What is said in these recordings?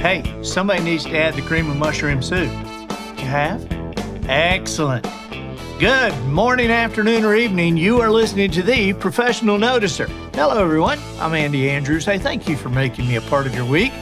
Hey, somebody needs to add the cream of mushroom soup. You have? Excellent. Good morning, afternoon, or evening. You are listening to the Professional Noticer. Hello, everyone. I'm Andy Andrews. Hey, thank you for making me a part of your week.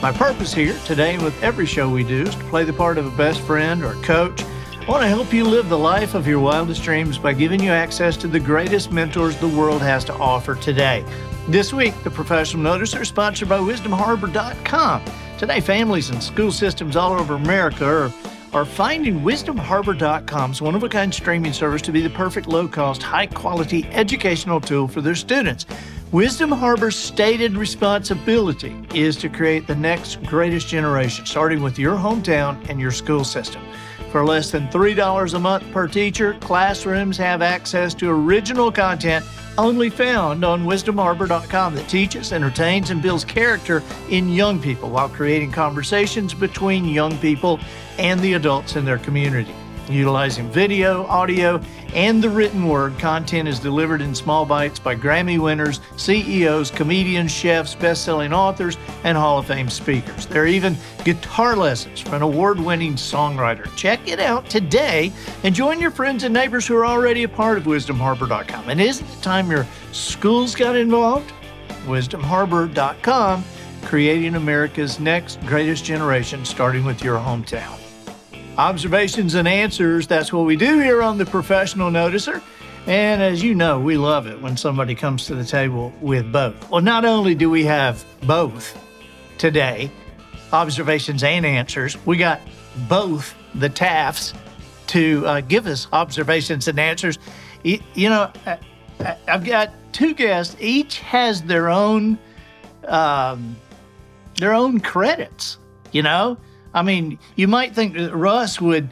My purpose here today and with every show we do is to play the part of a best friend or coach. I want to help you live the life of your wildest dreams by giving you access to the greatest mentors the world has to offer today. This week, the Professional Noticer is sponsored by WisdomHarbor.com. Today, families and school systems all over America are finding WisdomHarbor.com's one-of-a-kind streaming service to be the perfect low-cost, high-quality educational tool for their students. Wisdom Harbor's stated responsibility is to create the next greatest generation, starting with your hometown and your school system. For less than $3 a month per teacher, classrooms have access to original content only found on WisdomHarbor.com that teaches, entertains, and builds character in young people while creating conversations between young people and the adults in their community. Utilizing video, audio, and the written word, content is delivered in small bites by Grammy winners, CEOs, comedians, chefs, best-selling authors, and Hall of Fame speakers. There are even guitar lessons from an award-winning songwriter. Check it out today and join your friends and neighbors who are already a part of WisdomHarbor.com. And isn't it time your schools got involved? WisdomHarbor.com, creating America's next greatest generation, starting with your hometown. Observations and answers, that's what we do here on the Professional Noticer. And as you know, we love it when somebody comes to the table with both. Well, not only do we have both today, observations and answers, we got both the Taffs to give us observations and answers. You know, I've got two guests. Each has their own credits, you know? I mean, you might think that Russ would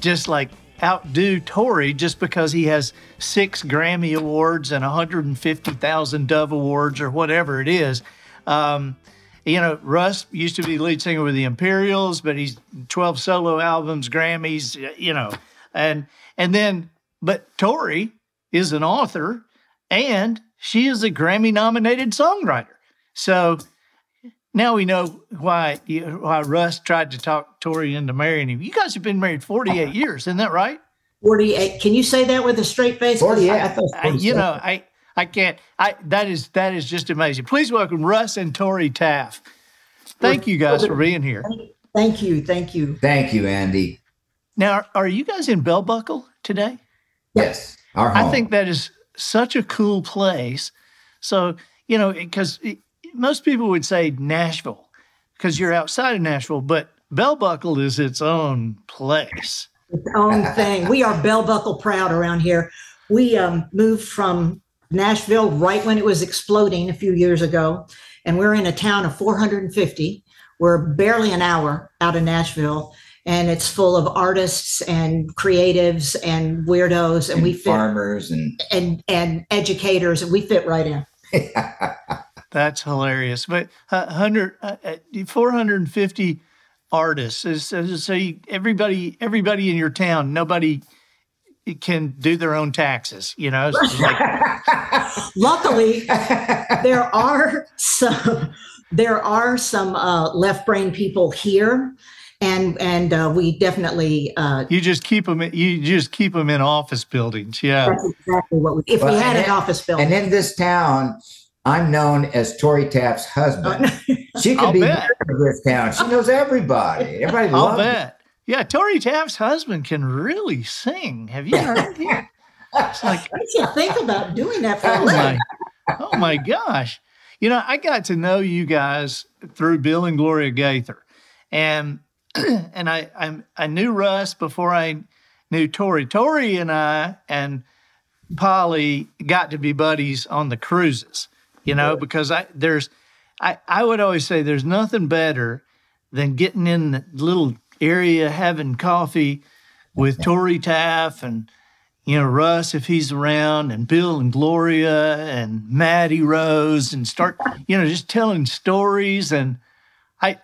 just like outdo Tori just because he has 6 Grammy Awards and 150,000 Dove Awards or whatever it is. You know, Russ used to be lead singer with the Imperials, but he's 12 solo albums, Grammys, you know. But Tori is an author and she is a Grammy-nominated songwriter. So now we know why Russ tried to talk Tori into marrying him. You guys have been married 48 years, isn't that right? 48. Can you say that with a straight face? 48. You know, I can't. That is just amazing. Please welcome Russ and Tori Taff. Thank you guys for being here. Thank you. Thank you. Thank you, Andy. Now, are you guys in Bell Buckle today? Yes. Our home. I think that is such a cool place. So, you know, because most people would say Nashville because you're outside of Nashville, but Bell Buckle is its own place. Its own thing. We are Bell Buckle proud around here. We moved from Nashville right when it was exploding a few years ago, and we're in a town of 450. We're barely an hour out of Nashville, and it's full of artists and creatives and weirdos, and we fit, farmers and educators, and we fit right in. That's hilarious. But 450 artists. So everybody in your town, nobody can do their own taxes, you know? It's like... Luckily, there are some left brain people here. And we definitely you just keep them in office buildings. Yeah. That's exactly what we had an office building. And in this town, I'm known as Tori Taff's husband. She could be mayor of this town. She knows everybody. Everybody loves her. Yeah, Tori Taff's husband can really sing. Have you heard him? It's like, what did you think about doing that for a living? Oh my gosh. You know, I got to know you guys through Bill and Gloria Gaither. And I knew Russ before I knew Tori. Tori and I and Polly got to be buddies on the cruises, you know, because I would always say there's nothing better than getting in the little area having coffee with Tori Taff and, you know, Russ if he's around and Bill and Gloria and Maddie Rose and start, you know, just telling stories. And I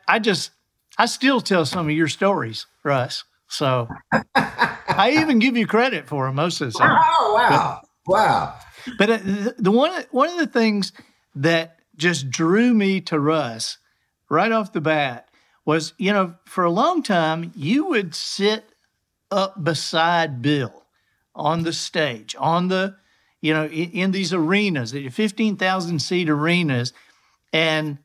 still tell some of your stories, Russ. So I even give you credit for them most of the time. Oh, wow. Wow. But one of the things that just drew me to Russ right off the bat was, for a long time, you would sit up beside Bill on the stage, in these arenas, 15,000 seat arenas. And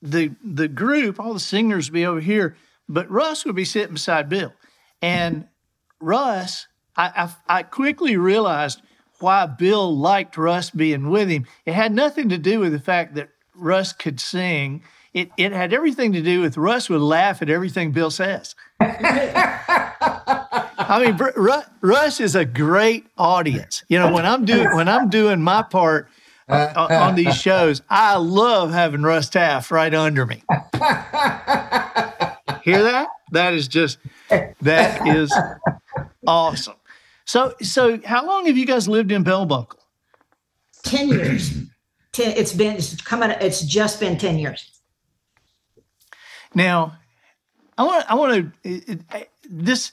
the group, all the singers would be over here, but Russ would be sitting beside Bill. And Russ, I quickly realized why Bill liked Russ being with him. It had nothing to do with the fact that Russ could sing. It had everything to do with Russ would laugh at everything Bill says. I mean, Russ is a great audience. When I'm doing my part on these shows, I love having Russ Taff right under me. Hear that? That is awesome. So how long have you guys lived in Bell Buckle? 10 years. It's just been 10 years. Now, I want to this.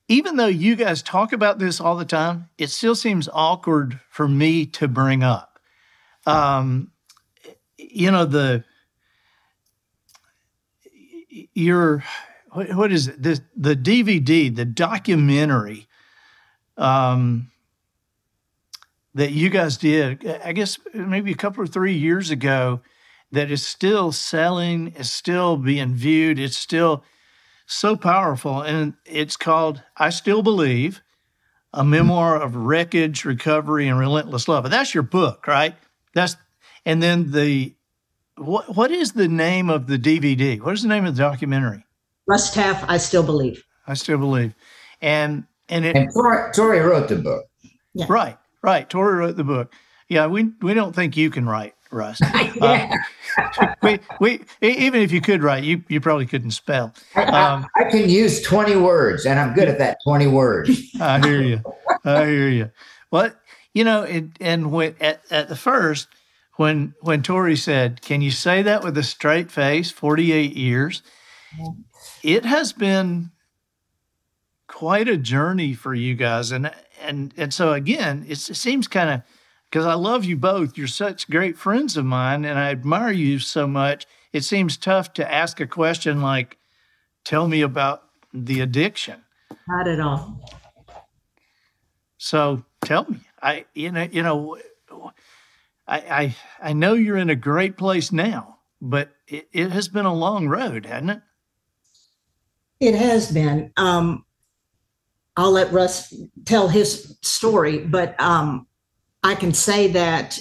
Even though you guys talk about this all the time, it still seems awkward for me to bring up. What is it? The DVD, the documentary that you guys did, I guess maybe a couple or 3 years ago, that is still selling, is still being viewed, it's still so powerful. And it's called I Still Believe, a memoir of wreckage, recovery, and relentless love. And that's your book, right? And then what is the name of the DVD? What is the name of the documentary? Russ Taff, I Still Believe. I Still Believe. And Tori wrote the book. Yeah. Right. Tori wrote the book. Yeah, we don't think you can write, Russ. We even if you could write, you probably couldn't spell. I can use 20 words, and I'm good at that 20 words. I hear you. Well, and when at the first, when Tori said, "Can you say that with a straight face?" 48 years, it has been quite a journey for you guys, and so again, it seems kind of. Because I love you both. You're such great friends of mine, and I admire you so much. It seems tough to ask a question like, tell me about the addiction. Not at all. So tell me. I know you're in a great place now, but it has been a long road, hasn't it? It has been. I'll let Russ tell his story, but I can say that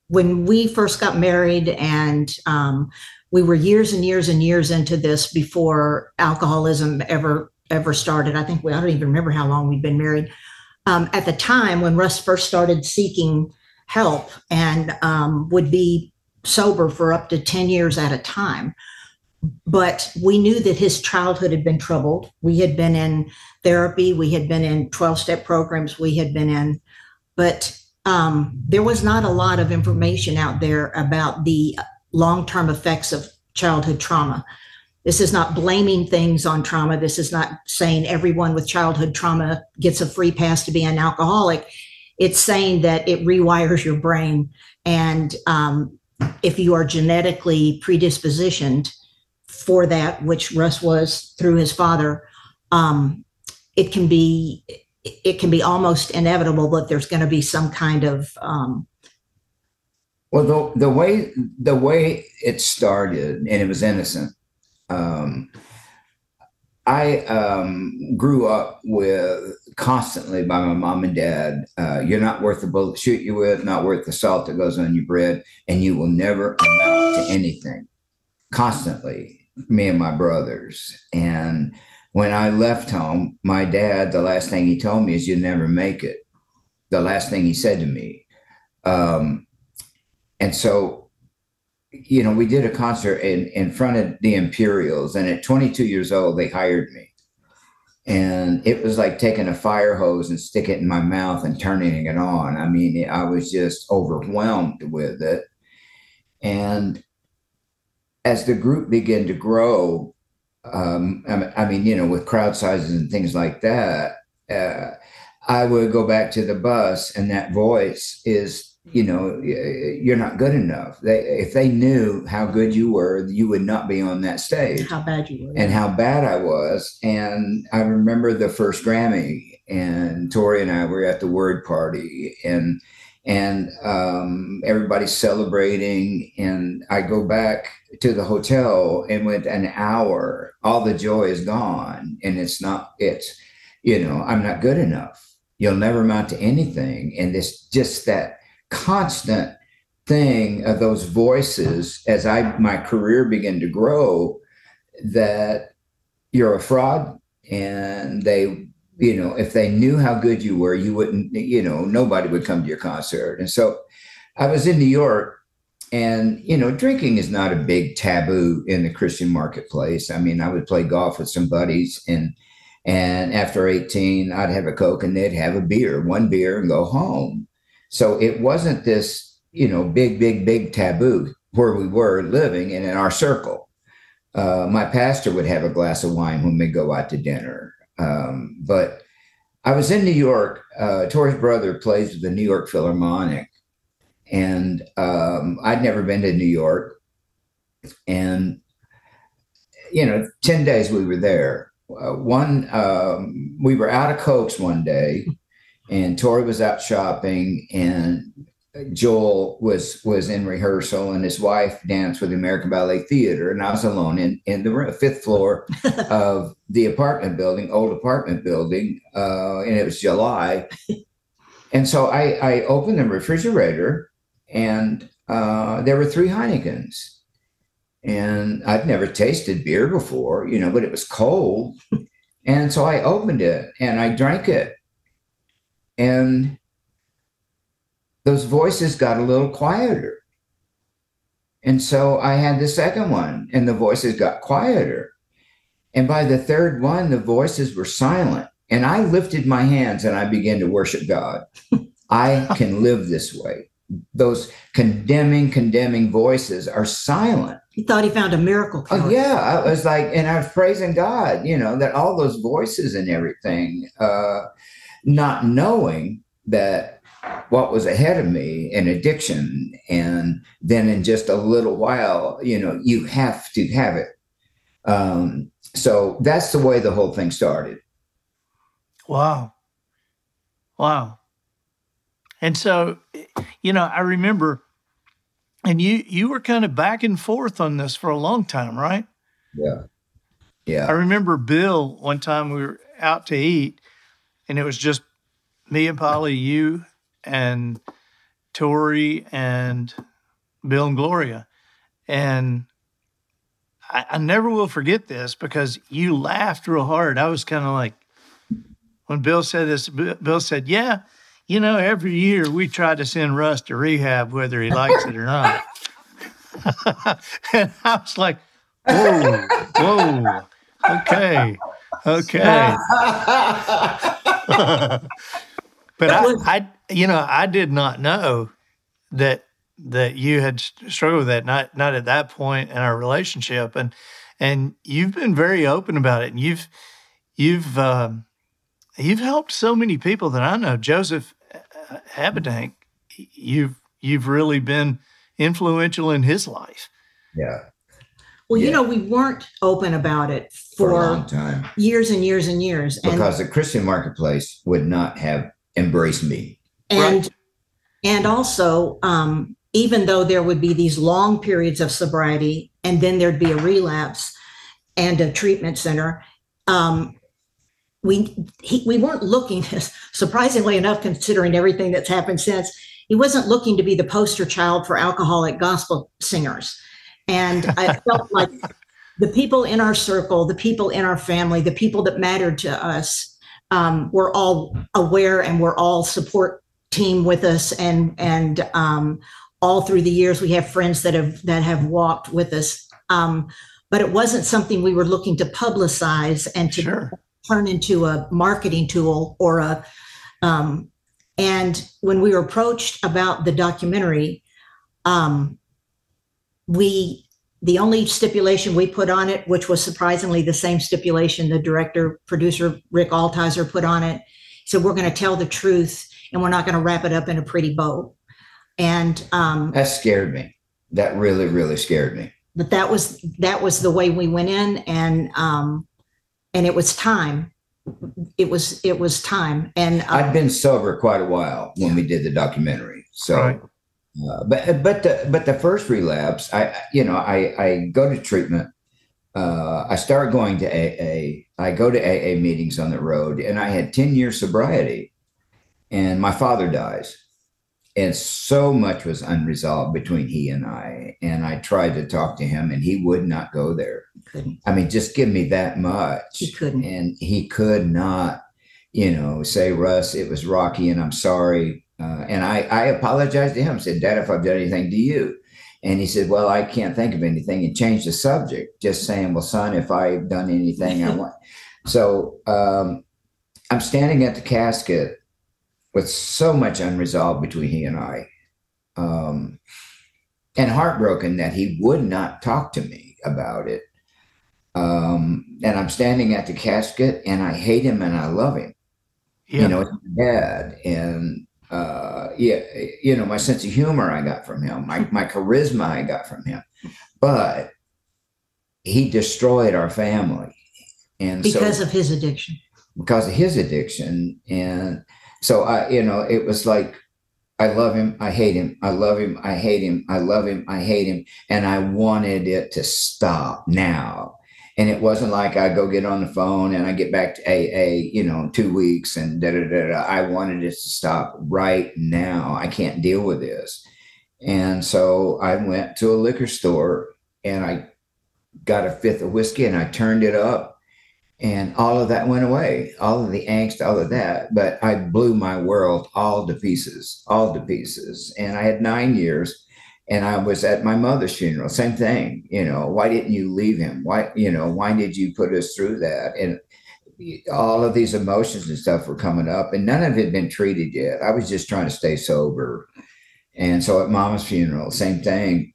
when we first got married and we were years and years and years into this before alcoholism ever started. I don't even remember how long we'd been married. At the time when Russ first started seeking help and would be sober for up to 10 years at a time. But we knew that his childhood had been troubled. We had been in therapy. We had been in 12-step programs. But there was not a lot of information out there about the long-term effects of childhood trauma. This is not blaming things on trauma. This is not saying everyone with childhood trauma gets a free pass to be an alcoholic. It's saying that it rewires your brain. And if you are genetically predispositioned for that, which Russ was through his father, it can be almost inevitable that there's going to be some kind of. Well, the way it started, and it was innocent. I grew up with constantly by my mom and dad. You're not worth the bullet to shoot you with, not worth the salt that goes on your bread, and you will never amount to anything. Constantly, me and my brothers. And when I left home, my dad, the last thing he told me is, "You'll never make it." The last thing he said to me. And so, we did a concert in front of the Imperials, and at 22 years old, they hired me. And it was like taking a fire hose and stick it in my mouth and turning it on. I mean, I was just overwhelmed with it. And as the group began to grow, with crowd sizes and things like that, I would go back to the bus, and that voice is you're not good enough. If they knew how good you were, you would not be on that stage. How bad you were. And how bad I was. And I remember the first Grammy, and Tori and I were at the word party, and everybody's celebrating. And I go back to the hotel, and with an hour, all the joy is gone. And I'm not good enough. You'll never amount to anything. And it's just that constant thing of those voices as my career began to grow, that you're a fraud. And they, if they knew how good you were, you wouldn't, nobody would come to your concert. And so I was in New York, and, drinking is not a big taboo in the Christian marketplace. I mean, I would play golf with some buddies, and after 18, I'd have a Coke and they'd have one beer and go home. So it wasn't this, big taboo where we were living and in our circle. My pastor would have a glass of wine when we go out to dinner. But I was in New York. Tori's brother plays with the New York Philharmonic. And I'd never been to New York. And, 10 days we were there. We were out of Cokes one day, and Tori was out shopping, and Joel was in rehearsal, and his wife danced with the American Ballet Theater, and I was alone in the fifth floor of the old apartment building, and it was July. And so I opened the refrigerator, and there were 3 Heinekens. And I'd never tasted beer before, but it was cold. And so I opened it and I drank it. And those voices got a little quieter. And so I had the second one, and the voices got quieter. And by the third one, the voices were silent. And I lifted my hands and I began to worship God. I can live this way. Those condemning voices are silent. He thought he found a miracle. Oh, yeah. I was like, and I was praising God, that all those voices and everything, not knowing that what was ahead of me, an addiction. And then in just a little while, you have to have it. So that's the way the whole thing started. Wow. And so, I remember, and you were kind of back and forth on this for a long time, right? Yeah. I remember Bill, one time we were out to eat, and it was just me and Polly, you and Tori and Bill and Gloria. And I never will forget this because you laughed real hard. I was kind of like, when Bill said this, Bill said, yeah, every year we try to send Russ to rehab, whether he likes it or not. And I was like, whoa, okay. But I did not know that you had struggled with that, not at that point in our relationship. And you've been very open about it. And you've helped so many people that I know. Joseph Habedank, you've really been influential in his life. Yeah. Well, we weren't open about it for a long time, years and years and years, because the Christian marketplace would not have embraced me. And also, even though there would be these long periods of sobriety, and then there'd be a relapse and a treatment center. We weren't looking, surprisingly enough, considering everything that's happened since, he wasn't looking to be the poster child for alcoholic gospel singers. And I felt like the people in our circle, the people in our family, the people that mattered to us, were all aware and were all support team with us. And all through the years, we have friends that have walked with us. But it wasn't something we were looking to publicize and to turn into a marketing tool or and when we were approached about the documentary, the only stipulation we put on it, which was surprisingly the same stipulation the director, producer, Rick Altizer put on it, said, we're going to tell the truth and we're not going to wrap it up in a pretty bow. And that scared me. That really, really scared me. But that was the way we went in, and it was time. It was time. And I'd been sober quite a while when we did the documentary. So, right. but the first relapse, I go to treatment. I start going to AA. I go to AA meetings on the road, and I had 10 years sobriety, and my father dies. And so much was unresolved between he and I. And I tried to talk to him, and he would not go there. He couldn't. I mean, just give me that much. He couldn't. And he could not, say, Russ, it was rocky and I'm sorry. And I apologized to him, said, Dad, if I've done anything to you. And he said, well, I can't think of anything, and changed the subject, just saying, well, son, if I've done anything I want. So I'm standing at the casket with so much unresolved between he and I, and heartbroken that he would not talk to me about it. And I'm standing at the casket, and I hate him and I love him. Yeah. It's bad. And my sense of humor I got from him, my charisma I got from him, but he destroyed our family. And because of his addiction. Because of his addiction. And so it was like, I love him, I hate him, I love him, I hate him, I love him, I hate him. And I wanted it to stop now. And it wasn't like I go get on the phone and I get back to AA, 2 weeks and I wanted it to stop right now. I can't deal with this. And so I went to a liquor store and I got a fifth of whiskey and I turned it up. And all of that went away, all of the angst, all of that. But I blew my world all to pieces. And I had 9 years, and I was at my mother's funeral. Same thing, why didn't you leave him? Why did you put us through that? And all of these emotions and stuff were coming up, and none of it had been treated yet. I was just trying to stay sober. And so at Mama's funeral, same thing.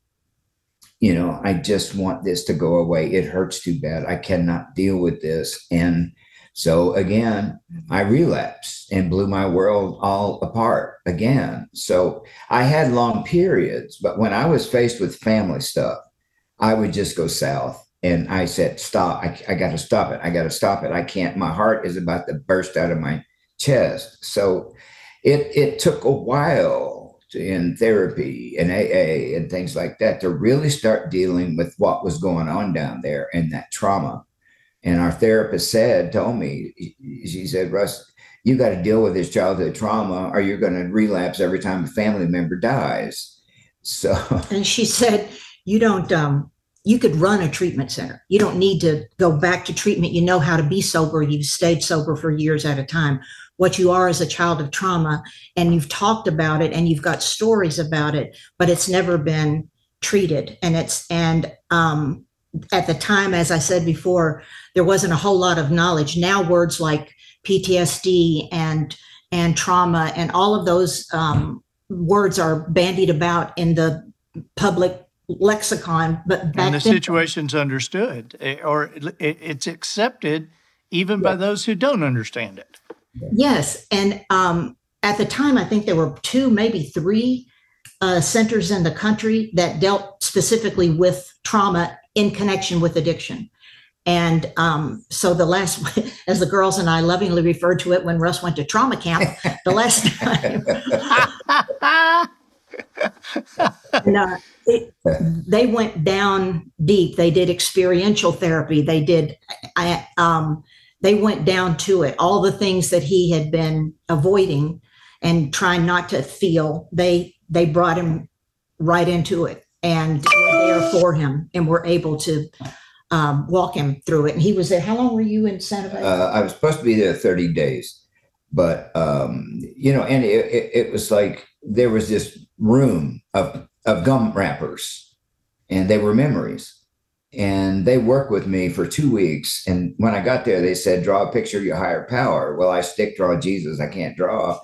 I just want this to go away. It hurts too bad. I cannot deal with this. And so again, I relapsed and blew my world all apart again. So I had long periods, but when I was faced with family stuff, I would just go south. And I said, stop, I got to stop it. I got to stop it. I can't, my heart is about to burst out of my chest. So it took a while in therapy and AA and things like that to really start dealing with what was going on down there and that trauma. And our therapist told me, she said, Russ, you got to deal with this childhood trauma or you're going to relapse every time a family member dies. So, and she said, you could run a treatment center. You don't need to go back to treatment. You know how to be sober. You've stayed sober for years at a time. What you are is a child of trauma, and you've talked about it and you've got stories about it, but it's never been treated. And at the time, as I said before, there wasn't a whole lot of knowledge. Now words like PTSD and trauma and all of those words are bandied about in the public lexicon, but back and the then, situation's understood, or it's accepted even by those who don't understand it. Yes. And at the time, I think there were 2, maybe 3 centers in the country that dealt specifically with trauma in connection with addiction. And so the last, as the girls and I lovingly referred to it when Russ went to trauma camp, the last time, and, they went down deep. They did experiential therapy. They went down to it. All the things that he had been avoiding and trying not to feel, they brought him right into it and were there for him and were able to walk him through it. And he was there. How long were you in Santa Fe? I was supposed to be there 30 days, but, and it was like there was this room of gum wrappers, and they were memories. And they worked with me for 2 weeks. And when I got there, they said, draw a picture of your higher power. Well, I draw Jesus. I can't draw.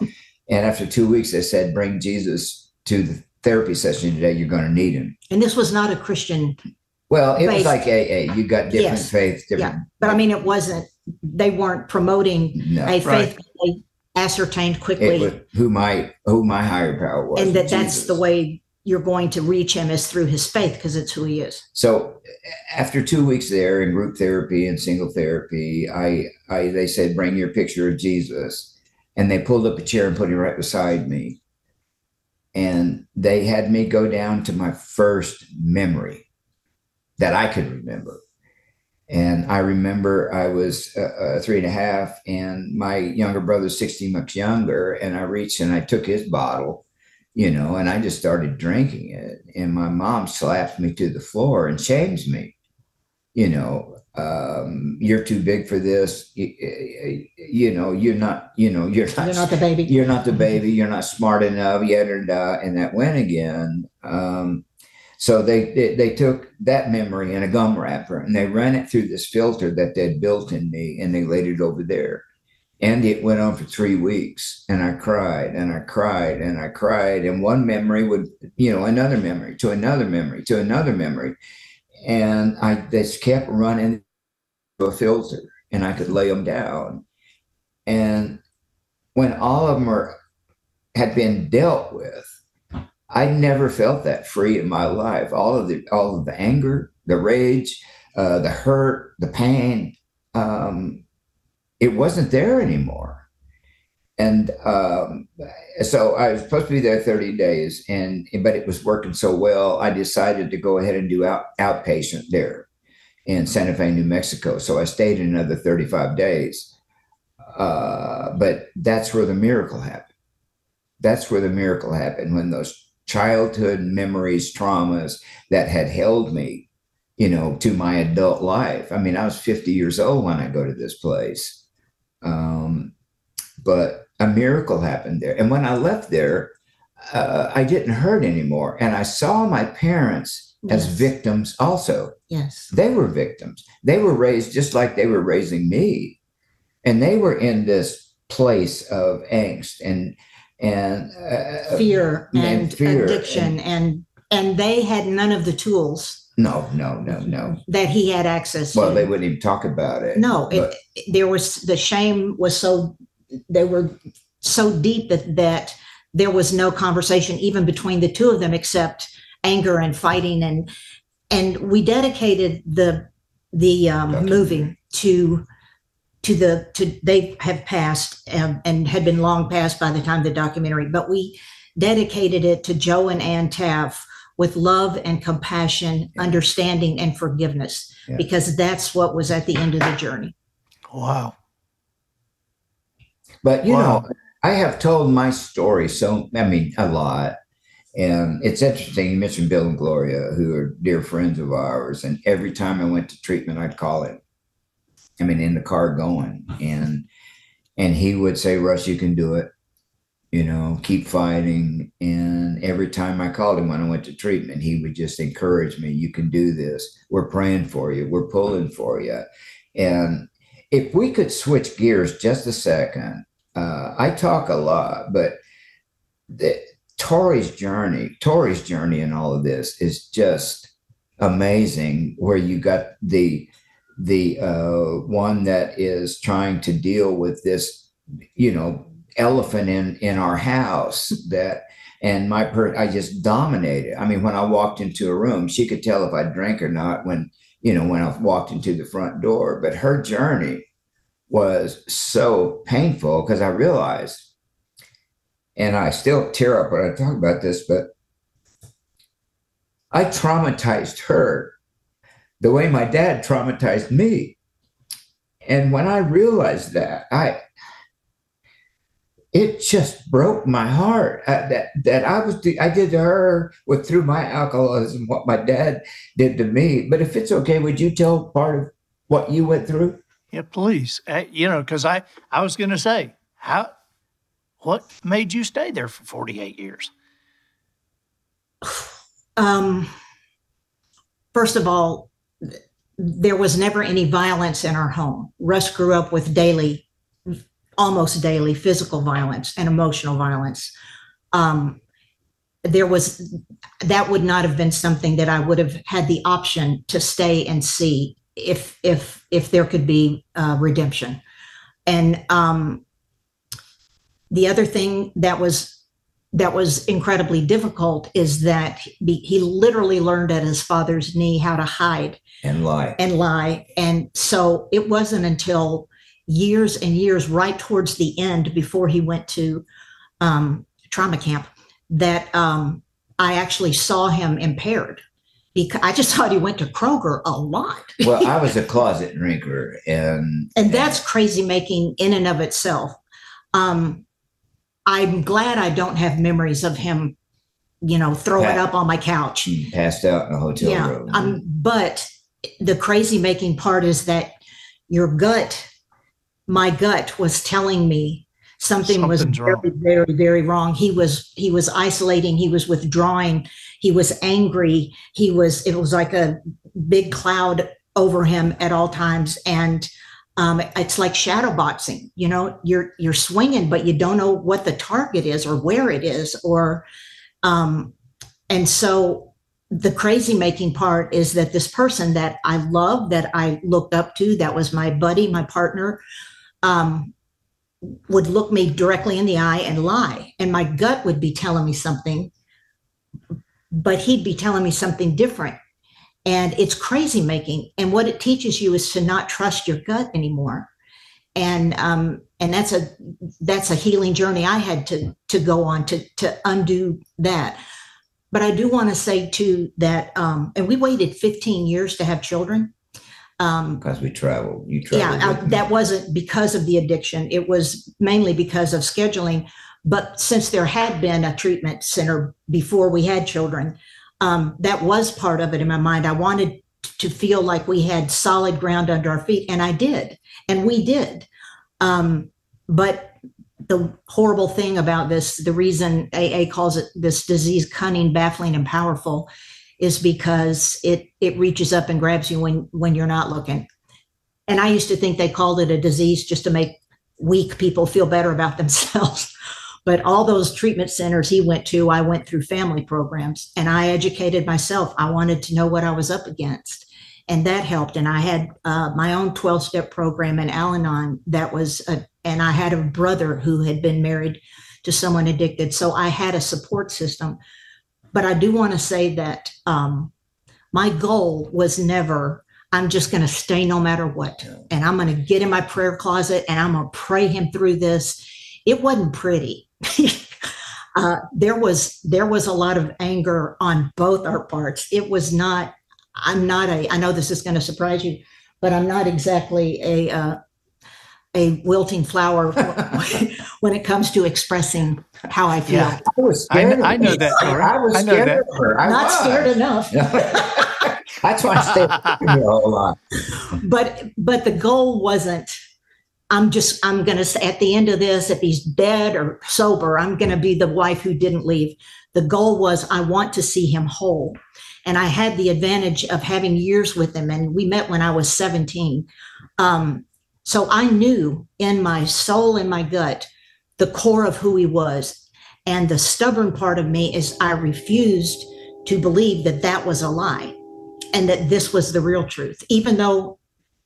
And after 2 weeks, they said, bring Jesus to the therapy session today. You're going to need him. And this was not a Christian. Well, it was like AA. You got different faiths. Yeah. But I mean, they weren't promoting a faith. Right. They ascertained quickly. It was who my higher power was. And that's the way you're going to reach him, is through his faith, because it's who he is. So after 2 weeks there in group therapy and single therapy, they said, bring your picture of Jesus. And they pulled up a chair and put it right beside me. And they had me go down to my first memory that I could remember. And I remember I was 3.5, and my younger brother's 16 months younger. And I reached and I took his bottle, and I just started drinking it. And my mom slaps me to the floor and shames me. You're too big for this. You're not the baby. You're not the baby. You're not smart enough yet. And that went again. So they took that memory in a gum wrapper and they ran it through this filter that they'd built in me, and they laid it over there. And it went on for 3 weeks, and I cried and I cried and I cried. And one memory would, another memory to another memory to another memory. And I just kept running a filter, and I could lay them down. And when all of them had been dealt with, I never felt that free in my life. All of the anger, the rage, the hurt, the pain, it wasn't there anymore. And so I was supposed to be there 30 days, but it was working so well, I decided to go ahead and do outpatient there in Santa Fe, New Mexico. So I stayed another 35 days. But that's where the miracle happened. That's where the miracle happened, when those childhood memories, traumas that had held me, to my adult life. I mean, I was 50 years old when I go to this place. But a miracle happened there. And when I left there, I didn't hurt anymore. And I saw my parents as victims also. Yes. They were victims. They were raised just like they were raising me. And they were in this place of angst and fear and addiction. And they had none of the tools. No. That he had access to. Well, they wouldn't even talk about it. No, the shame was they were so deep that there was no conversation even between the two of them, except anger and fighting. And we dedicated the movie to they have passed and had been long past by the time the documentary, but we dedicated it to Joe and Ann Taff with love and compassion, understanding and forgiveness, because that's what was at the end of the journey. Wow. But, I have told my story a lot. And it's interesting. You mentioned Bill and Gloria, who are dear friends of ours. And every time I went to treatment, I'd call him. In the car going. And he would say, Russ, you can do it. Keep fighting. And every time I called him when I went to treatment, he would just encourage me. You can do this. We're praying for you. We're pulling for you. And if we could switch gears just a second, I talk a lot, but Tori's journey in all of this is just amazing, where you got the one that is trying to deal with this, elephant in our house and I just dominated. When I walked into a room, she could tell if I drank or not when I walked into the front door. But her journey was so painful, because I realized, and I still tear up when I talk about this, but I traumatized her the way my dad traumatized me. And when I realized that, it just broke my heart that I did to her through my alcoholism what my dad did to me. But if it's okay, would you tell part of what you went through? Yeah, please. Because I was going to say, what made you stay there for 48 years? First of all, there was never any violence in our home. Russ grew up with almost daily physical violence and emotional violence. That would not have been something that I would have had the option to stay and see if there could be redemption. And The other thing that was incredibly difficult is that he literally learned at his father's knee how to hide and lie. And so it wasn't until years and years, right towards the end, before he went to trauma camp, that I actually saw him impaired. Because I just thought he went to Kroger a lot. Well, I was a closet drinker, and that's crazy making in and of itself. I'm glad I don't have memories of him, throwing up on my couch, passed out in a hotel room. But the crazy making part is that my gut was telling me something was very, very, very wrong. He was isolating. He was withdrawing. He was angry. It was like a big cloud over him at all times. And it's like shadow boxing. You're swinging, but you don't know what the target is or where it is. And so the crazy making part is that this person that I loved, that I looked up to, that was my buddy, my partner, would look me directly in the eye and lie. And my gut would be telling me something, but he'd be telling me something different. And it's crazy making. And what it teaches you is to not trust your gut anymore. And that's a healing journey I had to go on to undo that. But I do want to say too that, and we waited 15 years to have children. Because we traveled. You traveled. Yeah, that wasn't because of the addiction. It was mainly because of scheduling. But since there had been a treatment center before we had children, that was part of it in my mind. I wanted to feel like we had solid ground under our feet, and I did, and we did. But the horrible thing about this, the reason AA calls it this disease, cunning, baffling, and powerful, is because it reaches up and grabs you when you're not looking. And I used to think they called it a disease just to make weak people feel better about themselves. But all those treatment centers he went to, I went through family programs, and I educated myself. I wanted to know what I was up against, and that helped. And I had my own 12-step program in Al-Anon and I had a brother who had been married to someone addicted. So I had a support system. But I do want to say that my goal was never, I'm just going to stay no matter what. And I'm going to get in my prayer closet and I'm going to pray him through this. It wasn't pretty. There was a lot of anger on both our parts. It was not, I know this is going to surprise you, but I'm not exactly a wilting flower when it comes to expressing how I feel. Yeah. I know that, Tori. I was scared of her. Not scared enough. That's why I stayed a whole lot. But the goal wasn't, I'm going to say at the end of this, if he's dead or sober, I'm going to be the wife who didn't leave. The goal was, I want to see him whole. And I had the advantage of having years with him. And we met when I was 17. So I knew in my soul, in my gut, the core of who he was. And the stubborn part of me is I refused to believe that that was a lie and that this was the real truth. Even though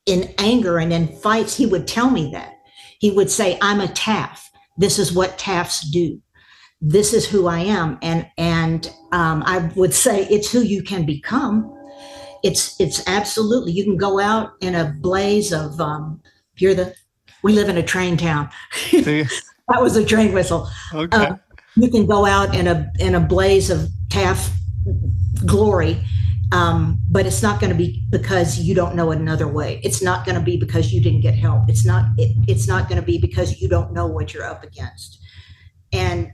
in anger and in fights, he would tell me that. He would say, I'm a Taff. This is what Taffs do. This is who I am. And I would say it's who you can become. It's absolutely, you can go out in a blaze of, we live in a train town. That was a train whistle. Okay. You can go out in a blaze of Taff glory, but it's not going to be because you don't know another way. It's not going to be because you didn't get help. It's not going to be because you don't know what you're up against. And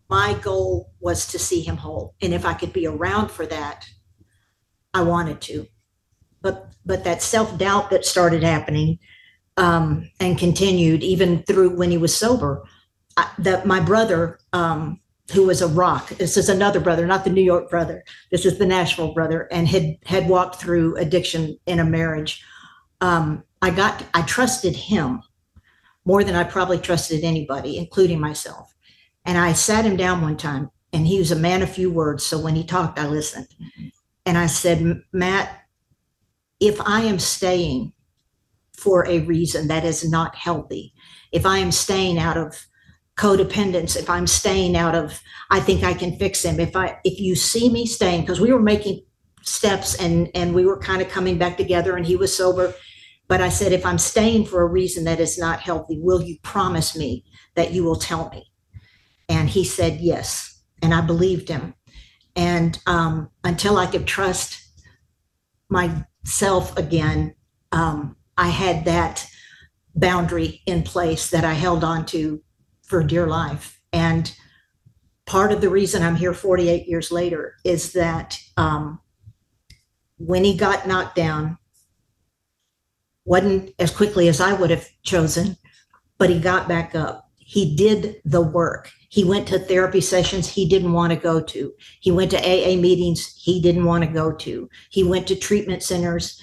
my goal was to see him whole, and if I could be around for that, I wanted to. But that self-doubt that started happening and continued even through when he was sober, that my brother, who was a rock, this is another brother, not the New York brother, this is the Nashville brother, and had walked through addiction in a marriage. I trusted him more than I probably trusted anybody, including myself. And I sat him down one time, and he was a man of few words. So when he talked, I listened. And I said, Matt, if I am staying for a reason that is not healthy, if I am staying out of codependence, if I'm staying out of, I think I can fix him. If you see me staying, because we were making steps and we were kind of coming back together and he was sober. But I said, if I'm staying for a reason that is not healthy, will you promise me that you will tell me? And he said, yes. And I believed him. And until I could trust myself again, I had that boundary in place that I held on to for dear life. And part of the reason I'm here 48 years later is that when he got knocked down, wasn't as quickly as I would have chosen, but he got back up. He did the work. He went to therapy sessions he didn't want to go to. He went to AA meetings he didn't want to go to. He went to treatment centers.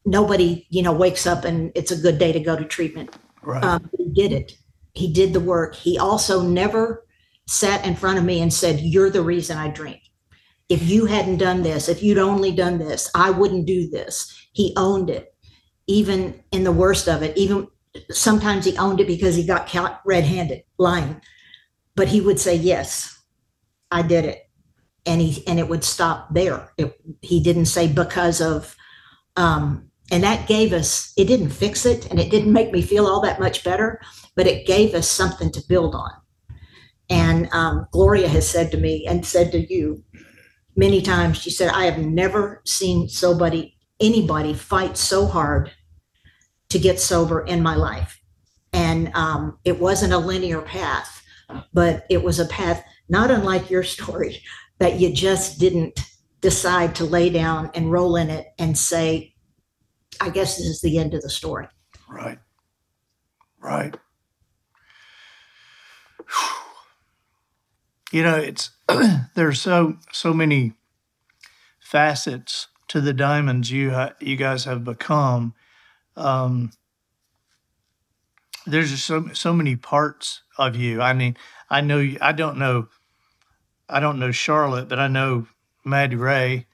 Nobody, wakes up and it's a good day to go to treatment. Right. He did it. He did the work. He also never sat in front of me and said, you're the reason I drink. If you hadn't done this, if you'd only done this, I wouldn't do this. He owned it, even in the worst of it. Even sometimes he owned it because he got caught red-handed lying. But he would say, yes, I did it. And it would stop there. He didn't say because of, and that gave us, it didn't fix it and it didn't make me feel all that much better, but it gave us something to build on. And Gloria has said to me and said to you many times, she said, I have never seen anybody fight so hard to get sober in my life. And it wasn't a linear path, but it was a path not unlike your story, that you just didn't decide to lay down and roll in it and say, I guess this is the end of the story. Right. It's there's so many facets to the diamonds you guys have become. There's just so many parts of you. I mean, I know you, I don't know Charlotte, but I know Maddie Rose,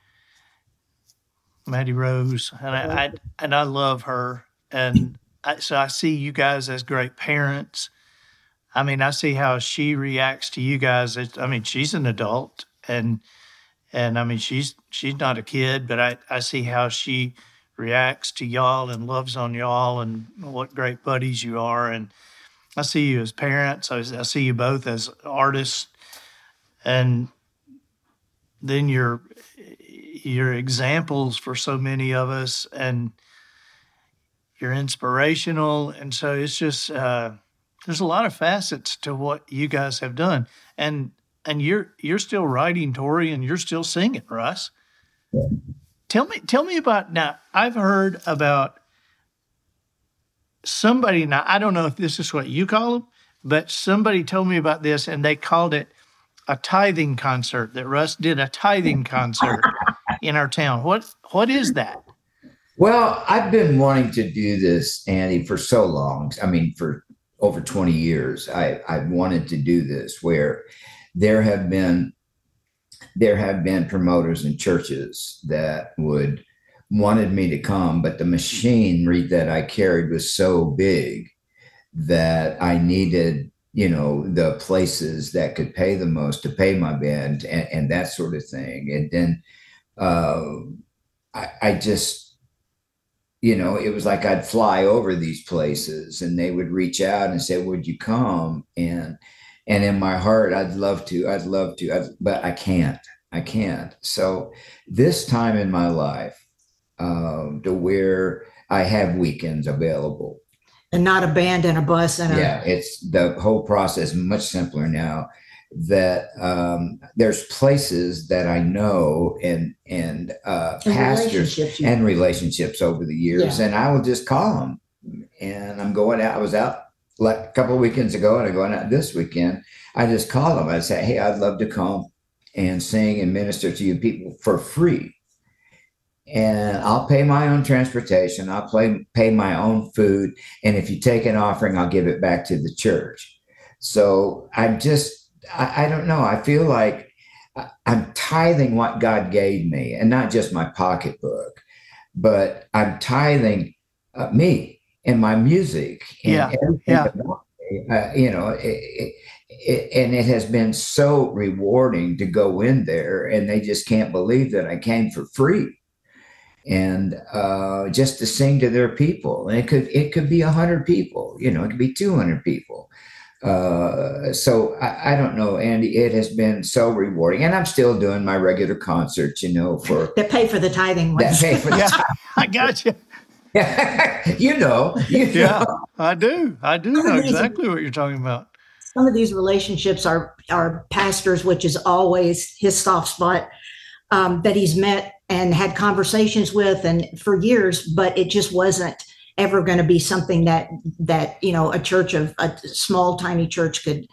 and I love her, and so I see you guys as great parents. I mean, I see how she reacts to you guys. She's an adult, and I mean, she's not a kid, but I see how she reacts to y'all and loves on y'all and what great buddies you are. And I see you as parents. I see you both as artists, and then you're examples for so many of us, and you're inspirational. And so it's just, there's a lot of facets to what you guys have done. And you're still writing, Tori, and you're still singing, Russ. Yeah. Tell me about, now, I've heard about somebody, now I don't know if this is what you call them, but somebody told me about this, and they called it a tithing concert, that Russ did a tithing concert in our town. What is that? Well, I've been wanting to do this, Andy, for so long. I mean, for over 20 years, I've wanted to do this, where there have been promoters in churches that wanted me to come, but the machinery that I carried was so big that I needed, the places that could pay the most to pay my band and that sort of thing. And then I just, it was like I'd fly over these places and they would reach out and say, would you come? And in my heart, I'd love to, but I can't. So this time in my life, to where I have weekends available. And not a band and a bus. It's the whole process much simpler now, that there's places that I know and pastors and relationships over the years, and I will just call them. And I'm going out. I was out like a couple of weekends ago, and I'm going out this weekend. I just call them. I say, hey, I'd love to come and sing and minister to you people for free. And I'll pay my own transportation. I'll pay my own food. And if you take an offering, I'll give it back to the church. So I don't know. I feel like I'm tithing what God gave me, and not just my pocketbook, but I'm tithing me. and my music and everything Yeah. about me. And it has been so rewarding to go in there, and they just can't believe that I came for free, and just to sing to their people. And it could be 100 people, it could be 200 people. So I don't know, Andy. It has been so rewarding, and I'm still doing my regular concerts, for that pay for the tithing ones. that pay for the Yeah, I got you. you know. Yeah, I do know exactly what you're talking about. Some of these relationships are pastors, which is always his soft spot, that he's met and had conversations with and for years, but it just wasn't ever going to be something that a church of a small, tiny church could.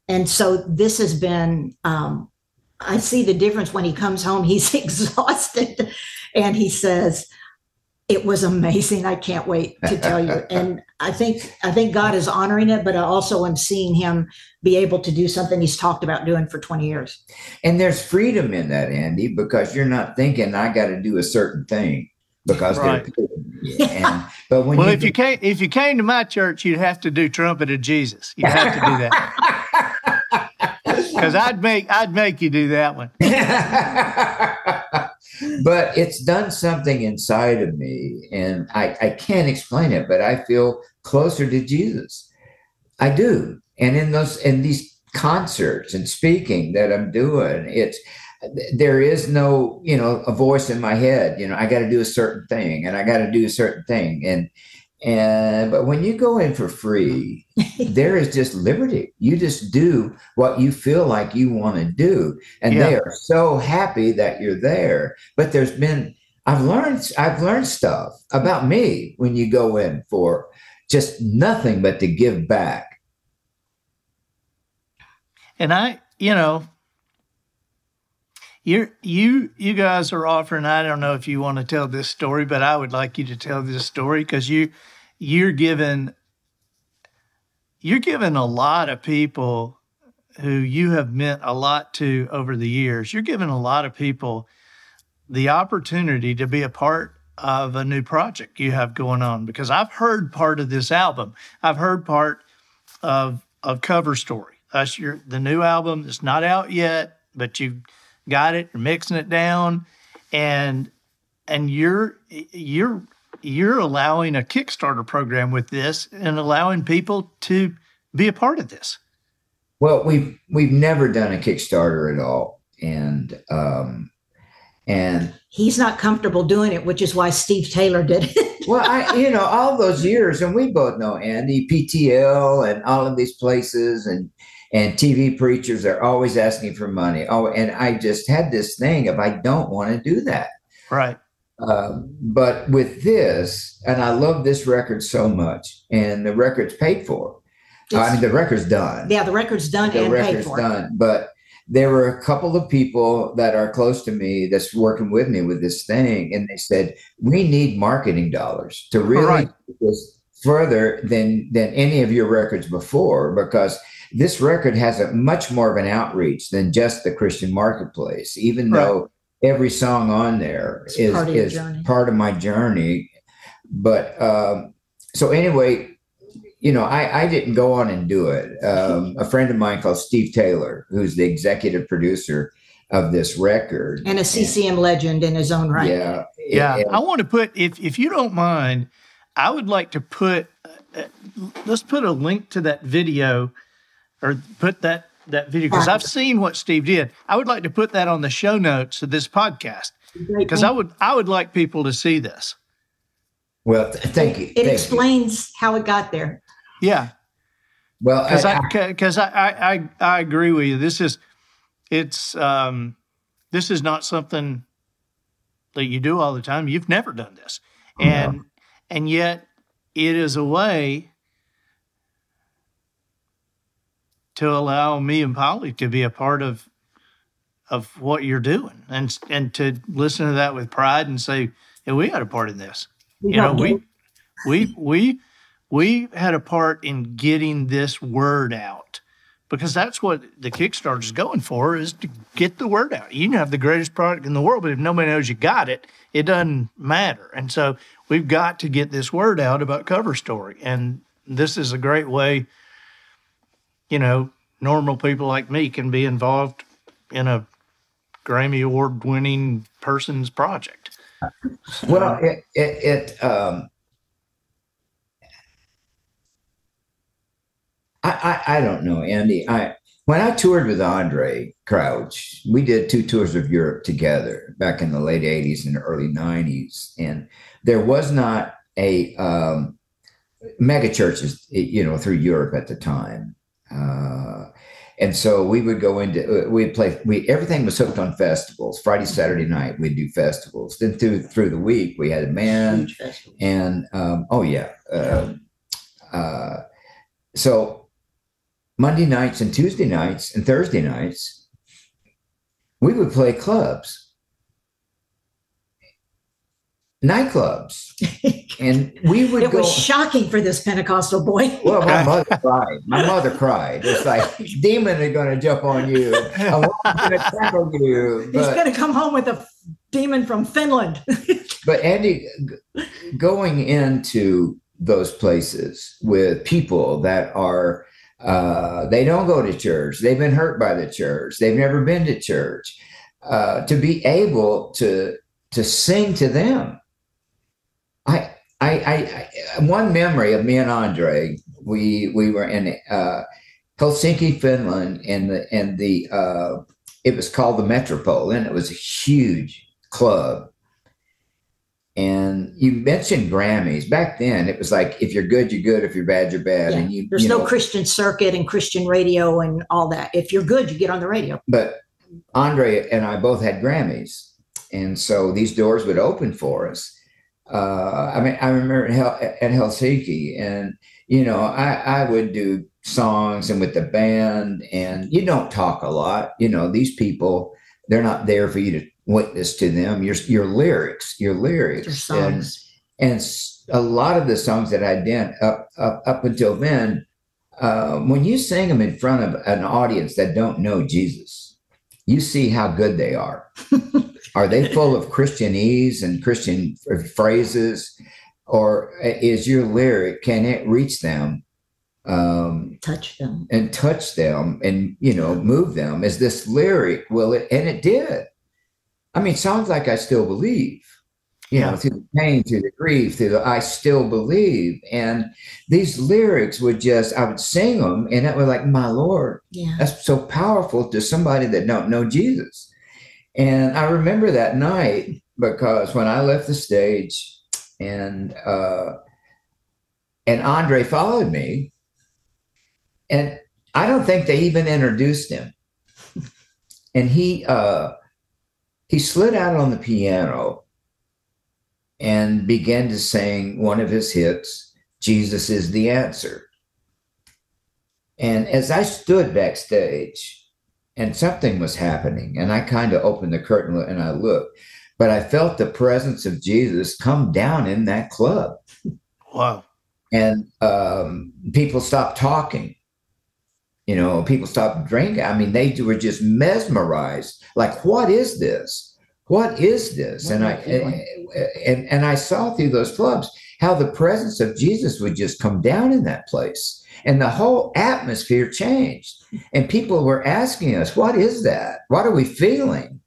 And so this has been, I see the difference when he comes home, he's exhausted and he says, it was amazing. I can't wait to tell you. And I think God is honoring it, but I also am seeing him be able to do something he's talked about doing for 20 years. And there's freedom in that, Andy, because you're not thinking I got to do a certain thing because right. they're and, but when if you came to my church, you'd have to do Trumpet of Jesus. You'd have to do that. Because I'd make you do that one. But it's done something inside of me, and I can't explain it, but I feel closer to Jesus. I do. And in these concerts and speaking that I'm doing, there is no, a voice in my head, I got to do a certain thing and I got to do a certain thing. But when you go in for free, there is just liberty. You just do what you feel like you want to do. And they are so happy that you're there. But I've learned stuff about me when you go in for just nothing but to give back. And you guys are offering, I don't know if you want to tell this story, but I would like you to tell this story because you're giving a lot of people who you have meant a lot to over the years. You're giving a lot of people the opportunity to be a part of a new project you have going on, because I've heard part of this album. I've heard part of Cover Story. That's the new album. It's not out yet, but you've got it. You're mixing it down, and you're allowing a Kickstarter program with this and allowing people to be a part of this. Well, we've never done a Kickstarter at all, and he's not comfortable doing it, which is why Steve Taylor did it. Well, all those years, and we both know Andy, PTL, and all of these places, and TV preachers are always asking for money. Oh, and I just had this thing of I don't want to do that. Right. But with this, and I love this record so much, and the record's paid for. The record's done. Yeah, the record's done and paid for. Done. But there were a couple of people that are close to me that's working with me with this thing, and they said, we need marketing dollars to really take this further than any of your records before, because this record has a much more of an outreach than just the Christian marketplace, even though every song on there is part of my journey. But so anyway, I didn't go on and do it. A friend of mine called Steve Taylor, who's the executive producer of this record. And a CCM legend in his own right. Yeah. I want to put, if you don't mind, I would like to put, let's put a link to that video, or put that video, because I've seen what Steve did. I would like to put that on the show notes of this podcast, because I would like people to see this. Well, thank you. It explains how it got there. Yeah. Well, because I agree with you. This is not something that you do all the time. You've never done this, and yet it is a way to allow me and Polly to be a part of what you're doing, and to listen to that with pride and say, "Hey, we had a part in this." We had a part in getting this word out, because that's what the Kickstarter is going for, is to get the word out. You can have the greatest product in the world, but if nobody knows you got it, it doesn't matter. And so we've got to get this word out about Cover Story. And this is a great way, normal people like me can be involved in a Grammy Award-winning person's project. Well, I don't know, Andy. When I toured with Andre Crouch, we did 2 tours of Europe together back in the late 80s and early 90s. And there was not a mega churches, through Europe at the time. And so we would go into, everything was hooked on festivals. Friday, Saturday night, we'd do festivals. Then through the week, we had a band. And, so Monday nights and Tuesday nights and Thursday nights, we would play clubs, nightclubs. And we would It was shocking for this Pentecostal boy. Well, my mother cried. My mother cried. It's like, demon is going to jump on you. I'm going to tackle you. He's going to come home with a demon from Finland. But Andy, going into those places with people that are, they don't go to church. They've been hurt by the church. They've never been to church. To be able to sing to them. I one memory of me and Andre, we were in Helsinki, Finland, and it was called the Metropole, and it was a huge club. And you mentioned Grammys. Back then, it was like, if you're good, you're good. If you're bad, you're bad. Yeah. And there's no Christian circuit and Christian radio and all that. If you're good, you get on the radio. But Andre and I both had Grammys, and so these doors would open for us. I remember at Helsinki, and, I would do songs and with the band, and you don't talk a lot. These people, they're not there for you to witness to them. Your lyrics, Your songs. And a lot of the songs that I did up until then, when you sing them in front of an audience that don't know Jesus, you see how good they are. Are they full of Christianese and Christian phrases, or is your lyric, can it reach them, touch them and move them? Is this lyric, will it? And it did. I mean, songs like I Still Believe, through the pain, through the grief, through the I Still Believe. And these lyrics I would sing them, and it was like, my Lord, that's so powerful to somebody that don't know Jesus. And I remember that night, because when I left the stage and Andre followed me, and I don't think they even introduced him. And he slid out on the piano and began to sing one of his hits, Jesus Is the Answer. And as I stood backstage, and something was happening, and I kind of opened the curtain and I looked, but I felt the presence of Jesus come down in that club. Wow. And people stopped talking. People stopped drinking. I mean, they were just mesmerized. Like, what is this? What is this? And I saw through those clubs how the presence of Jesus would just come down in that place. And the whole atmosphere changed. And people were asking us, what is that? What are we feeling?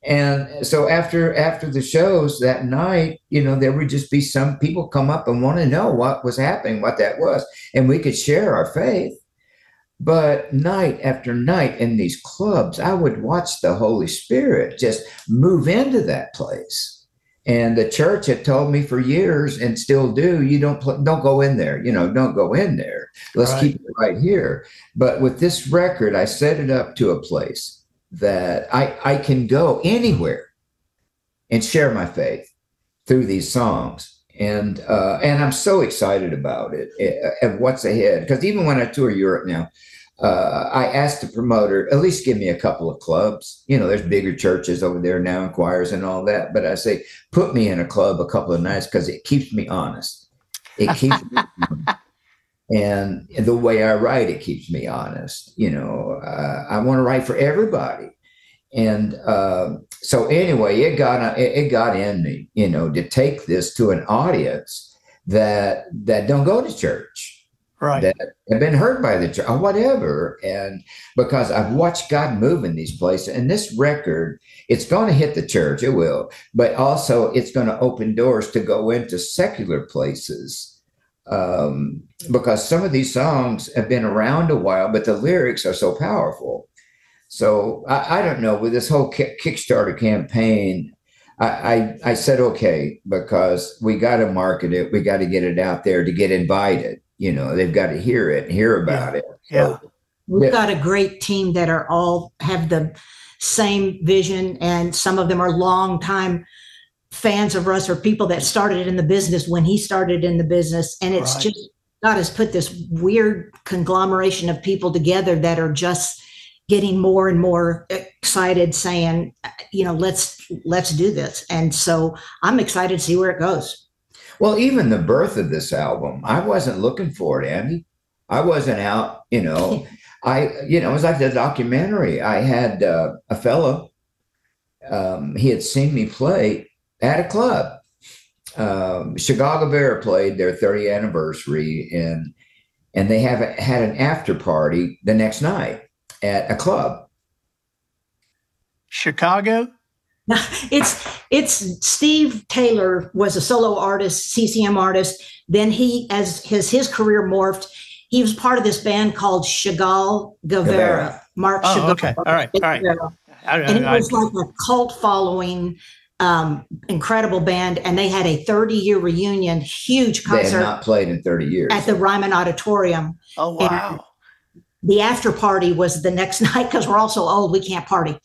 And so after the shows that night, there would just be some people come up and want to know what was happening, what that was. And we could share our faith. But night after night in these clubs, I would watch the Holy Spirit just move into that place. And the church had told me for years, and still do, you don't go in there, don't go in there. Let's keep it right here. But with this record, I set it up to a place that I can go anywhere and share my faith through these songs. And I'm so excited about it and what's ahead. Because even when I tour Europe now, I asked the promoter, at least give me a couple of clubs. There's bigger churches over there now and choirs and all that. But I say, put me in a club a couple of nights, because it keeps me honest. It keeps me honest. And the way I write, it keeps me honest. I want to write for everybody. And so anyway, it got in me, to take this to an audience that don't go to church, right, that have been hurt by the church or whatever. And because I've watched God move in these places, and this record, it's going to hit the church, it will, but also it's going to open doors to go into secular places. Because some of these songs have been around a while, but the lyrics are so powerful. So I don't know, with this whole Kickstarter campaign, I said, okay, because we got to market it. We got to get it out there to get invited. They've got to hear it and hear about it. Yeah. So, we've got a great team that are all have the same vision. And some of them are long time fans of Russ, or people that started in the business when he started in the business. And it's just, God has put this weird conglomeration of people together that are just getting more and more excited, saying, let's do this. And so I'm excited to see where it goes. Well, even the birth of this album, I wasn't looking for it, Andy. I wasn't out, it was like the documentary. I had a fellow, he had seen me play at a club. Chicago Bear played their 30th anniversary, and they had an after party the next night at a club. Chicago? It's Steve Taylor was a solo artist, CCM artist. Then his career morphed. He was part of this band called Chagall Guevara. Mark Chagall. Okay. All right. And it was like a cult following, incredible band. And they had a 30-year reunion, huge concert. They had not played in 30 years. At the Ryman Auditorium. Oh, wow. And the after party was the next night, because we're all so old, we can't party.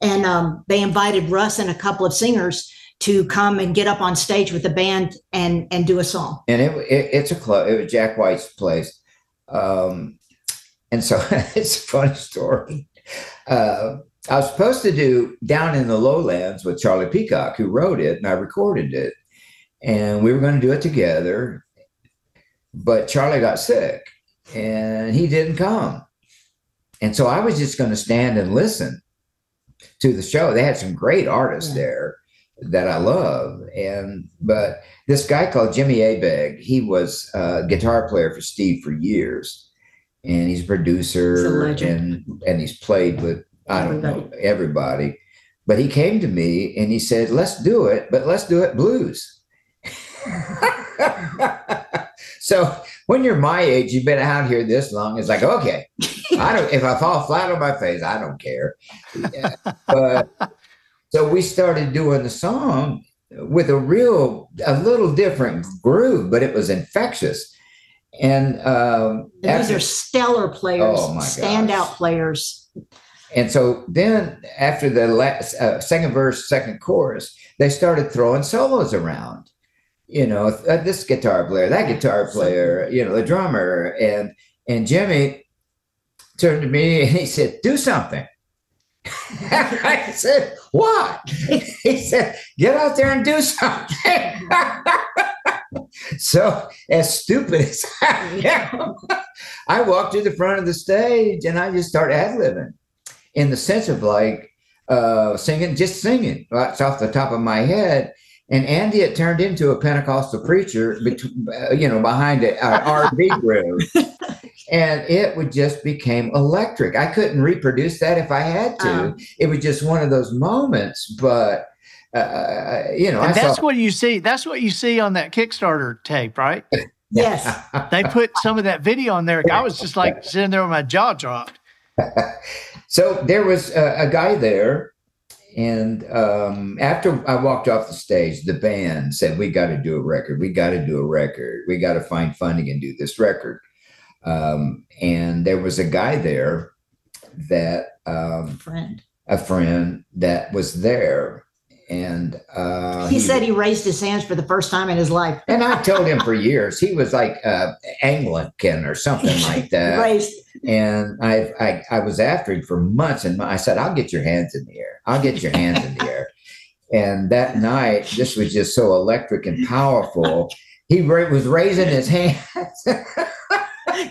And they invited Russ and a couple of singers to come and get up on stage with the band and do a song. And it's a club. It was Jack White's place. And so it's a funny story. I was supposed to do Down in the Lowlands with Charlie Peacock, who wrote it, and I recorded it. And we were going to do it together. But Charlie got sick, and he didn't come. And so I was just going to stand and listen to the show. They had some great artists there that I love. But this guy called Jimmy Abegg, he was a guitar player for Steve for years. And he's a producer, and he's played with, I don't know, everybody. But he came to me and he said, let's do it, but let's do it blues. So when you're my age, you've been out here this long, it's like, okay, if I fall flat on my face, I don't care. Yeah. But so we started doing the song with a little different groove, but it was infectious. And these are stellar players, standout players. And so then after the last second verse, second chorus, they started throwing solos around. This guitar player, that guitar player, the drummer, and Jimmy turned to me and he said, do something. I said, what? He said, get out there and do something. So as stupid as I am, I walked to the front of the stage and I just started ad-libbing in the sense of like singing. It's off the top of my head. And Andy had turned into a Pentecostal preacher, behind an RV groove. And it just became electric. I couldn't reproduce that if I had to. It was just one of those moments. But, and that's what you see. That's what you see on that Kickstarter tape, right? Yes. They put some of that video on there. I was just like sitting there with my jaw dropped. So there was a guy there. And after I walked off the stage, the band said, we got to do a record. We got to do a record. We got to find funding and do this record. And there was a guy there that a friend that was there. And he said he raised his hands for the first time in his life. And I told him for years, he was like Anglican or something like that. Raised. And I was after him for months, and I said, I'll get your hands in the air. I'll get your hands in the air. And that night, this was just so electric and powerful. He was raising his hands.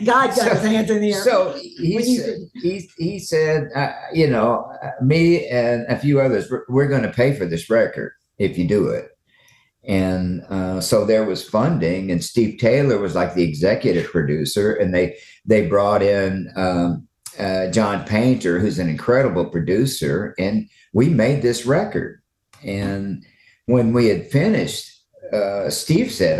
God got his hands in the air. So he said, me and a few others, we're going to pay for this record if you do it. And so there was funding, and Steve Taylor was like the executive producer, and they brought in John Painter, who's an incredible producer, and we made this record. And when we had finished, Steve said,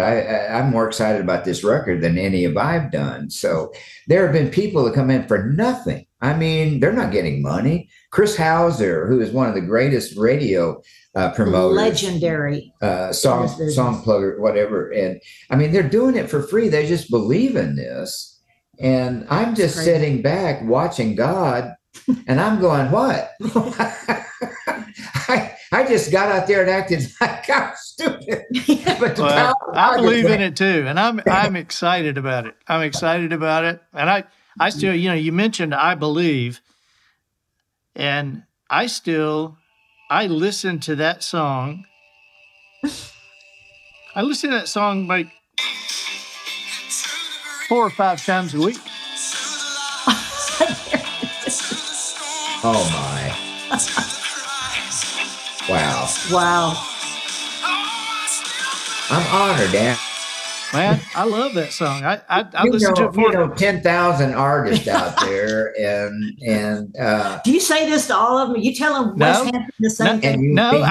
I'm more excited about this record than any of I've done. So there have been people that come in for nothing. I mean, they're not getting money. Chris Hauser, who is one of the greatest radio promoters, legendary song plugger, whatever. And I mean, they're doing it for free. They just believe in this. And I'm just sitting back watching God, and I'm going, what? I just got out there and acted like I was stupid. But I believe in it too, and I'm excited about it. I'm excited about it, and I still, you mentioned I believe, and I listen to that song. I listen to that song like 4 or 5 times a week. Oh my. Wow. I'm honored, Dan. Man, I love that song. I listen to it for 10,000 artists out there, and do you say this to all of them? You tell them Wes Hampton the same thing? No,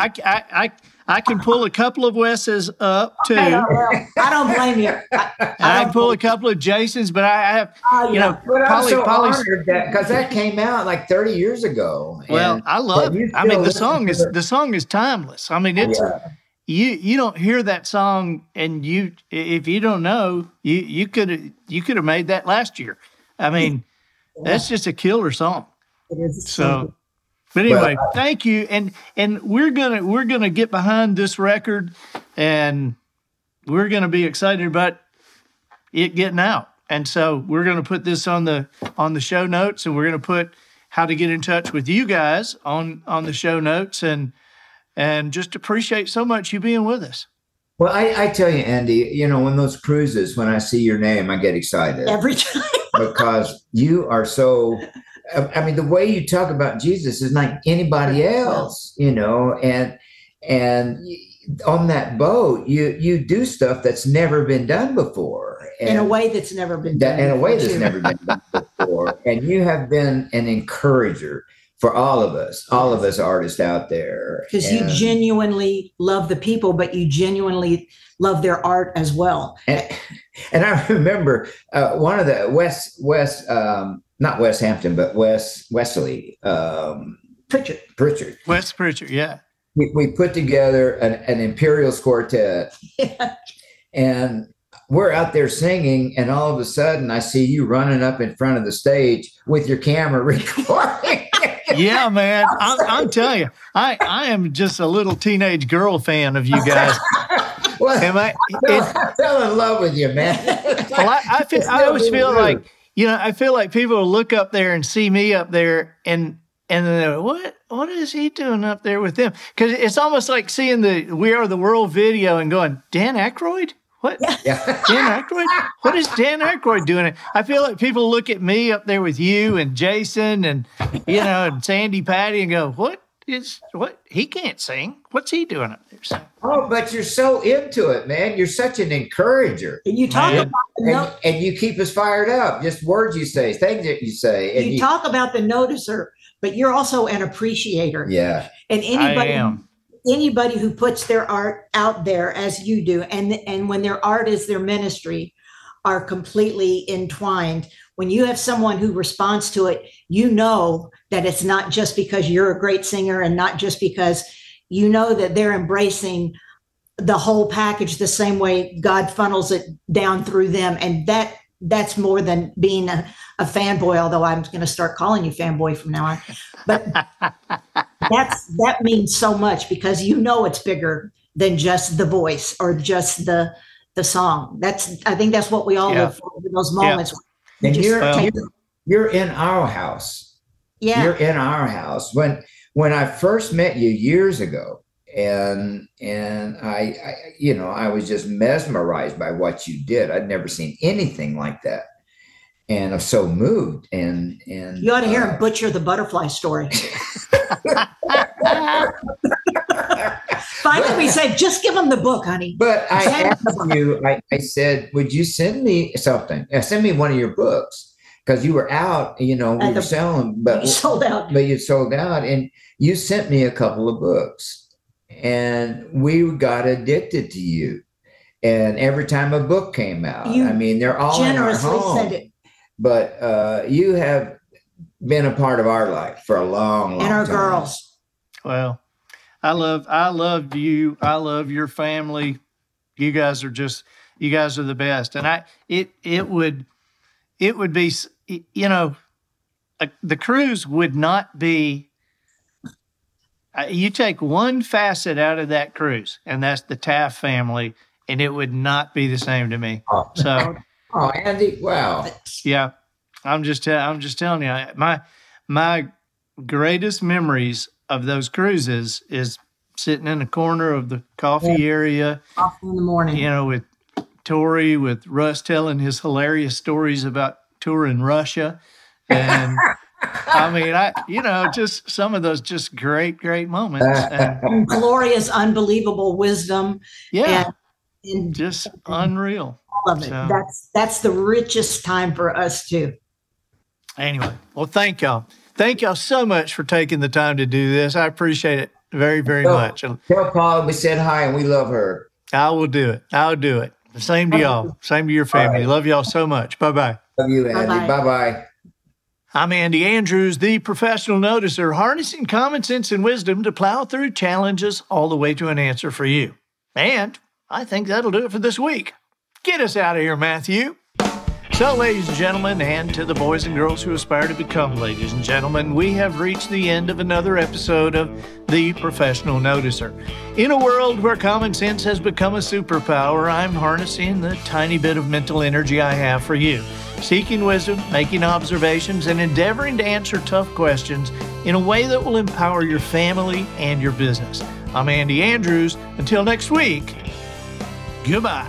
I can pull a couple of Wes's up too. I don't blame you. I can pull a couple of Jasons, but I have, But I'm so honored because that came out like 30 years ago. Well, I love it. I mean, the song is timeless. I mean, it's you don't hear that song, and if you don't know, you could have made that last year. I mean, that's just a killer song. It is so. But anyway, thank you, and we're gonna get behind this record, and we're gonna be excited about it getting out. And so we're gonna put this on the show notes, and we're gonna put how to get in touch with you guys on the show notes, and just appreciate so much you being with us. Well, I tell you, Andy, when those cruises, when I see your name, I get excited every time because you are so. I mean, the way you talk about Jesus is like anybody else, and on that boat, you do stuff that's never been done before. In a way that's never been done. In a way that's never been done before. And you have been an encourager for all of us artists out there. Because you genuinely love the people, but you genuinely love their art as well. And I remember one of the not Wes Hampton, but Wesley Pritchard. Wes Pritchard, yeah. We put together an Imperials quartet, and we're out there singing, and all of a sudden I see you running up in front of the stage with your camera recording. Yeah, man. I'm telling you, I am just a little teenage girl fan of you guys. Well, I fell in love with you, man. Well, I always feel like, I feel like people will look up there and see me up there, and then what is he doing up there with them? Because it's almost like seeing the We Are the World video and going, Dan Aykroyd? What? Yeah. Dan Aykroyd? What is Dan Aykroyd doing? I feel like people look at me up there with you and Jason and, and Sandy Patty and go, what? He can't sing. What's he doing up there? So. Oh, but you're so into it, man. You're such an encourager. And you talk about and you keep us fired up. Just words you say, things that you say. And you talk about the noticer, but you're also an appreciator. Yeah. And anybody who puts their art out there as you do, and when their art is their ministry, are completely entwined. When you have someone who responds to it, that it's not just because you're a great singer, and not just because that they're embracing the whole package the same way God funnels it down through them. And that's more than being a fanboy, although I'm going to start calling you fanboy from now on. But that means so much, because it's bigger than just the voice or just the song. I think that's what we all live for, in those moments. And you're in our house. Yeah. You're in our house. When I first met you years ago, and I was just mesmerized by what you did. I'd never seen anything like that. and I was so moved. And you ought to hear him butcher the butterfly story. Finally, we said, just give him the book, honey. But I asked you, I said, would you send me something? Send me one of your books, because you were out, we were selling, but you sold out. But you sold out, and you sent me a couple of books, and we got addicted to you. And every time a book came out, they're all generously in our home. send it. But you have been a part of our life for a long, long and our time. Girls. Well, I love you. I love your family. You guys are the best. And it would be, the cruise would not be, you take one facet out of that cruise, and that's the Taff family, and it would not be the same to me. Oh, Andy, wow. Yeah. I'm just telling you, my greatest memories of those cruises is sitting in the corner of the coffee area. Coffee in the morning. With Tori, with Russ telling his hilarious stories about touring Russia. And just some of those just great, great moments. And Gloria's unbelievable wisdom. Yeah. And just unreal. All of it. That's the richest time for us too. Anyway, well, thank y'all. Thank y'all so much for taking the time to do this. I appreciate it very, very much. Tell Paula we said hi and we love her. I will do it. I'll do it. Same to y'all. Same to your family. Right. Love y'all so much. Bye-bye. Love you, Andy. Bye-bye. I'm Andy Andrews, the professional noticer, harnessing common sense and wisdom to plow through challenges all the way to an answer for you. And I think that'll do it for this week. Get us out of here, Matthew. So, ladies and gentlemen, and to the boys and girls who aspire to become ladies and gentlemen, we have reached the end of another episode of The Professional Noticer. In a world where common sense has become a superpower, I'm harnessing the tiny bit of mental energy I have for you, seeking wisdom, making observations, and endeavoring to answer tough questions in a way that will empower your family and your business. I'm Andy Andrews. Until next week, goodbye.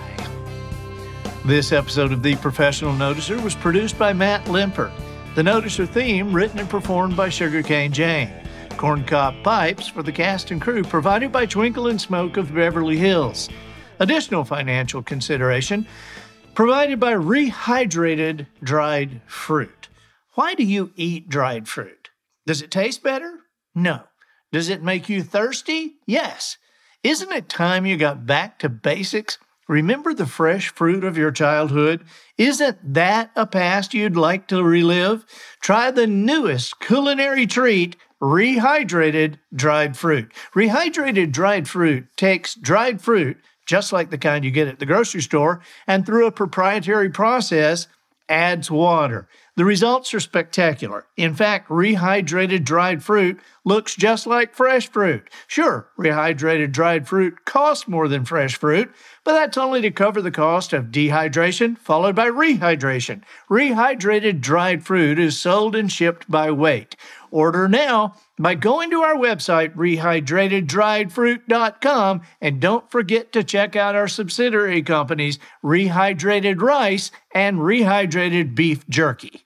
This episode of The Professional Noticer was produced by Matt Limper. The Noticer theme written and performed by Sugarcane Jane. Corncob pipes for the cast and crew provided by Twinkle and Smoke of Beverly Hills. Additional financial consideration provided by Rehydrated Dried Fruit. Why do you eat dried fruit? Does it taste better? No. Does it make you thirsty? Yes. Isn't it time you got back to basics? Remember the fresh fruit of your childhood? Isn't that a past you'd like to relive? Try the newest culinary treat, Rehydrated Dried Fruit. Rehydrated Dried Fruit takes dried fruit, just like the kind you get at the grocery store, and through a proprietary process, adds water. The results are spectacular. In fact, rehydrated dried fruit looks just like fresh fruit. Sure, rehydrated dried fruit costs more than fresh fruit, but that's only to cover the cost of dehydration followed by rehydration. Rehydrated dried fruit is sold and shipped by weight. Order now by going to our website, rehydratedDriedFruit.com, and don't forget to check out our subsidiary companies, Rehydrated Rice and Rehydrated Beef Jerky.